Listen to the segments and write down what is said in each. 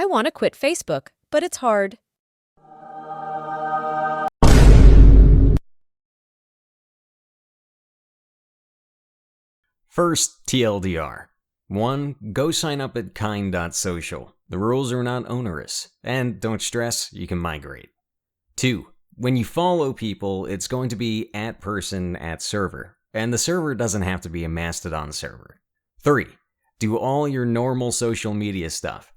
want to quit Facebook, but it's hard. First, TLDR. 1. Go sign up at kind.social. The rules are not onerous, and don't stress, you can migrate. 2. When you follow people, it's going to be @person@server, and the server doesn't have to be a Mastodon server. 3. Do all your normal social media stuff.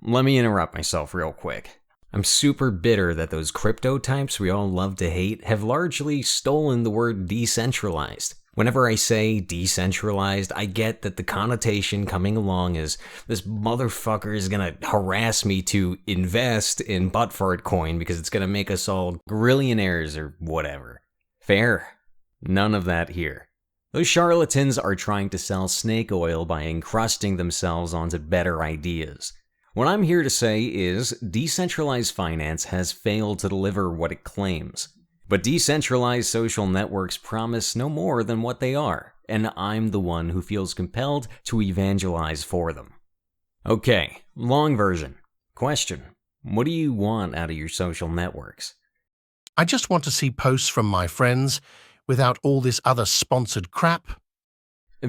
Let me interrupt myself real quick. I'm super bitter that those crypto types we all love to hate have largely stolen the word decentralized. Whenever I say decentralized, I get that the connotation coming along is this motherfucker is gonna harass me to invest in buttfart coin because it's gonna make us all grillionaires or whatever. Fair? None of that here. Those charlatans are trying to sell snake oil by encrusting themselves onto better ideas. What I'm here to say is decentralized finance has failed to deliver what it claims. But decentralized social networks promise no more than what they are, and I'm the one who feels compelled to evangelize for them. Okay, long version. Question: what do you want out of your social networks? I just want to see posts from my friends without all this other sponsored crap.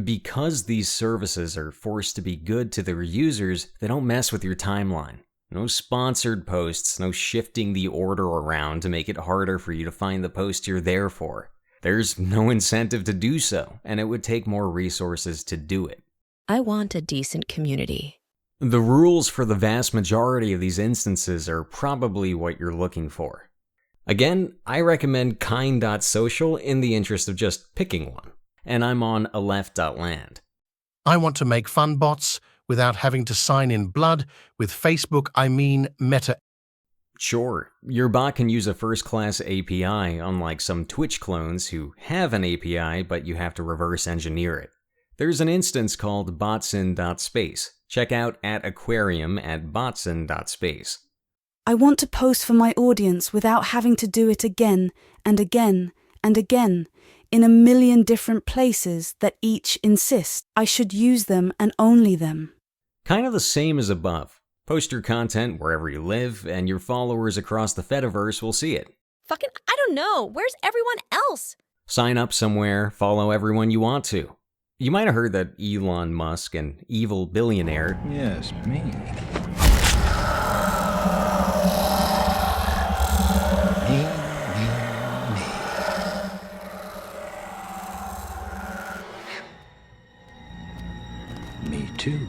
Because these services are forced to be good to their users, they don't mess with your timeline. No sponsored posts, no shifting the order around to make it harder for you to find the post you're there for. There's no incentive to do so, and it would take more resources to do it. I want a decent community. The rules for the vast majority of these instances are probably what you're looking for. Again, I recommend kind.social in the interest of just picking one, and I'm on aleft.land. I want to make fun bots without having to sign in blood. With Facebook, I mean Meta. Sure, your bot can use a first-class API, unlike some Twitch clones who have an API but you have to reverse engineer it. There's an instance called botsin.space. Check out @aquarium at botsin.space. I want to post for my audience without having to do it again and again and again, in a million different places that each insist I should use them and only them. Kind of the same as above. Post your content wherever you live, and your followers across the fediverse will see it. Fucking, I don't know. Where's everyone else? Sign up somewhere, follow everyone you want to. You might have heard that Elon Musk, an evil billionaire... Yes, me. Me too.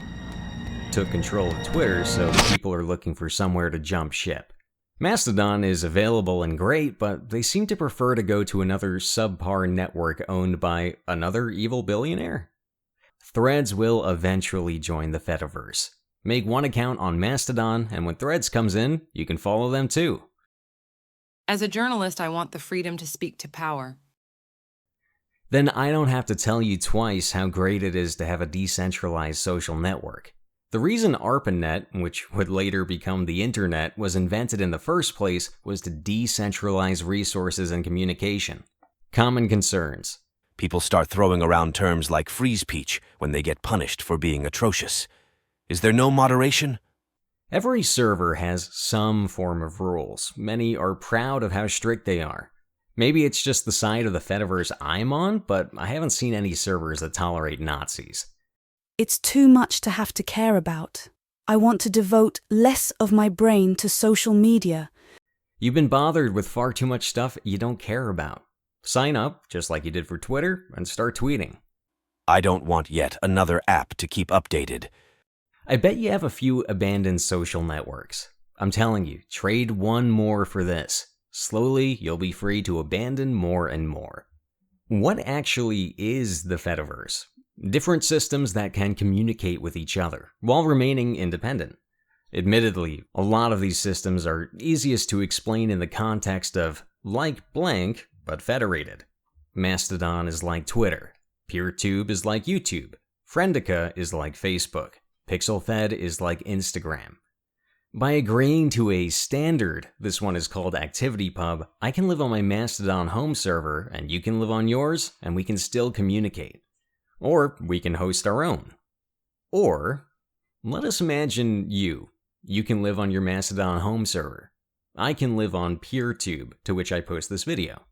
Took control of Twitter, so people are looking for somewhere to jump ship. Mastodon is available and great, but they seem to prefer to go to another subpar network owned by another evil billionaire. Threads will eventually join the fediverse. Make one account on Mastodon, and when Threads comes in, you can follow them too. As a journalist, I want the freedom to speak to power. Then I don't have to tell you twice how great it is to have a decentralized social network. The reason ARPANET, which would later become the internet, was invented in the first place was to decentralize resources and communication. Common concerns. People start throwing around terms like free speech when they get punished for being atrocious. Is there no moderation? Every server has some form of rules. Many are proud of how strict they are. Maybe it's just the side of the fediverse I'm on, but I haven't seen any servers that tolerate Nazis. It's too much to have to care about. I want to devote less of my brain to social media. You've been bothered with far too much stuff you don't care about. Sign up, just like you did for Twitter, and start tweeting. I don't want yet another app to keep updated. I bet you have a few abandoned social networks. I'm telling you, trade one more for this. Slowly, you'll be free to abandon more and more. What actually is the fediverse? Different systems that can communicate with each other, while remaining independent. Admittedly, a lot of these systems are easiest to explain in the context of like blank, but federated. Mastodon is like Twitter. PeerTube is like YouTube. Friendica is like Facebook. PixelFed is like Instagram. By agreeing to a standard, this one is called ActivityPub, I can live on my Mastodon home server, and you can live on yours, and we can still communicate. Or we can host our own. Or, let us imagine you. You can live on your Mastodon home server. I can live on PeerTube, to which I post this video.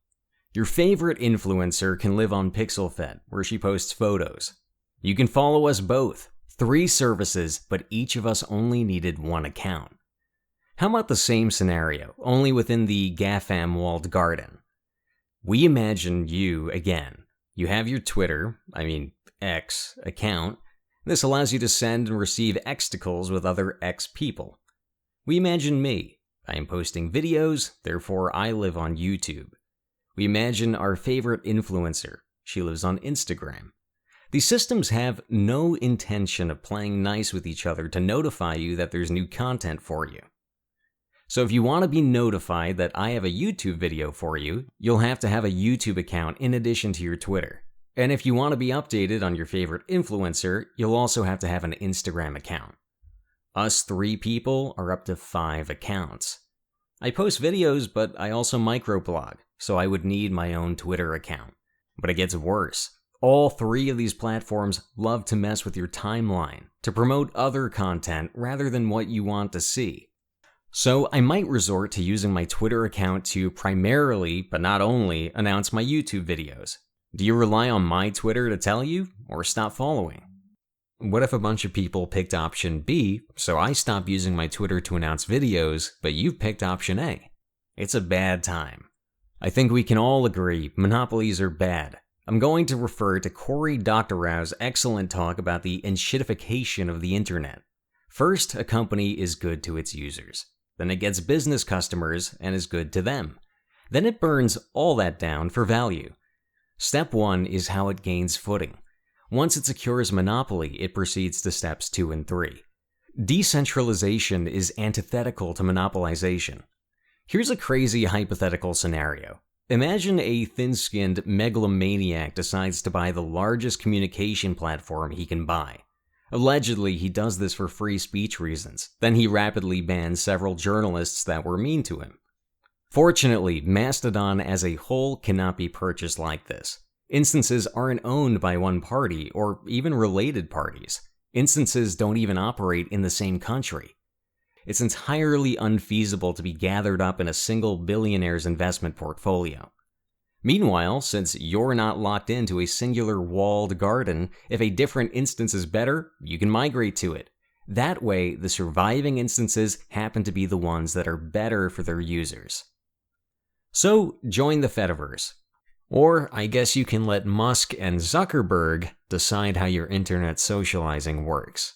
Your favorite influencer can live on PixelFed, where she posts photos. You can follow us both. 3 services, but each of us only needed 1 account. How about the same scenario, only within the GAFAM walled garden? We imagine you again. You have your Twitter, X, account. This allows you to send and receive Xticles with other X people. We imagine me. I am posting videos, therefore I live on YouTube. We imagine our favorite influencer. She lives on Instagram. These systems have no intention of playing nice with each other to notify you that there's new content for you. So if you want to be notified that I have a YouTube video for you, you'll have to have a YouTube account in addition to your Twitter. And if you want to be updated on your favorite influencer, you'll also have to have an Instagram account. Us 3 people are up to 5 accounts. I post videos, but I also microblog, so I would need my own Twitter account. But it gets worse. All 3 of these platforms love to mess with your timeline, to promote other content rather than what you want to see. So I might resort to using my Twitter account to primarily, but not only, announce my YouTube videos. Do you rely on my Twitter to tell you, or stop following? What if a bunch of people picked option B, so I stop using my Twitter to announce videos, but you've picked option A? It's a bad time. I think we can all agree monopolies are bad. I'm going to refer to Cory Doctorow's excellent talk about the enshittification of the internet. First, a company is good to its users. Then it gets business customers and is good to them. Then it burns all that down for value. Step 1 is how it gains footing. Once it secures monopoly, it proceeds to steps 2 and 3. Decentralization is antithetical to monopolization. Here's a crazy hypothetical scenario. Imagine a thin-skinned megalomaniac decides to buy the largest communication platform he can buy. Allegedly, he does this for free speech reasons. Then he rapidly bans several journalists that were mean to him. Fortunately, Mastodon as a whole cannot be purchased like this. Instances aren't owned by one party or even related parties. Instances don't even operate in the same country. It's entirely unfeasible to be gathered up in a single billionaire's investment portfolio. Meanwhile, since you're not locked into a singular walled garden, if a different instance is better, you can migrate to it. That way, the surviving instances happen to be the ones that are better for their users. So, join the fediverse. Or, I guess you can let Musk and Zuckerberg decide how your internet socializing works.